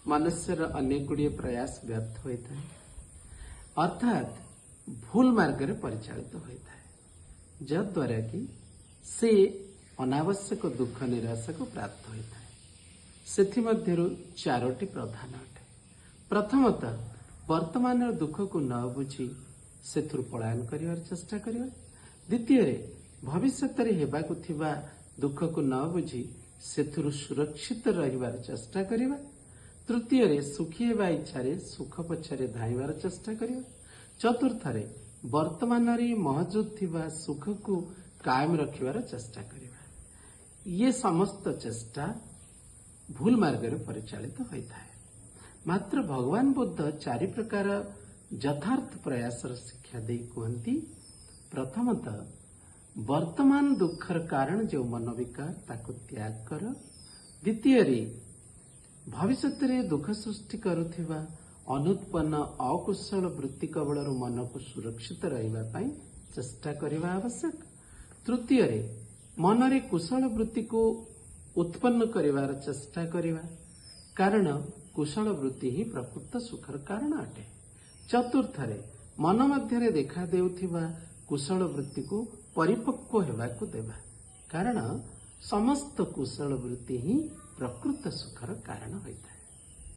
मनुष्यर अनेक गुड़िए प्रयास व्यर्थ होता है, अर्थात भूल मार्ग रे परिचालित होता है, जद्वारा कि से अनावश्यक दुख निराशा को प्राप्त होता है। सेथिमध्यरु चारोटी प्रधान अटे। प्रथमतः वर्तमान दुख को न बुझी सेथुर पलायन करिवार चेष्टा करिवा। द्वितीय भविष्य रे हेबाकु थिबा दुख को न बुझी सेथुर सुरक्षित रहिवार चेष्टा करिवा। तृतीय सुखी हेबा इच्छा सुख पछरे धाइवार चेष्टा करिवा। चतुर्थ वर्तमान महजूद थिबा सुख को कायम रखिवार चेष्टा करिवा। ये समस्त चेष्टा भूल मार्ग रे परिचालित होता है। मात्र भगवान बुद्ध चारि प्रकार यथार्थ प्रयास शिक्षा दे कहती। प्रथमतः वर्तमान दुखर कारण जो मनोविकार ताको त्याग कर। द्वितीय भविष्य रे दुख सृष्टि करुथिबा अनुत्पन्न अकुशल वृत्ति कबल मन को सुरक्षित रहिबा चेष्टा करने आवश्यक। तृतीय मन रे कुशल वृत्ति को उत्पन्न करिवार चेष्टा करिवा, कारण कुशल वृत्ति ही प्रकृत सुखर कारण अटे। चतुर्थ मन मध्य देखा देउथिबा कुशल वृत्ति को परिपक्व हेबाकु देबा, कारण समस्त कुशल वृत्ति ही प्रकृत सुखर कारण होता है।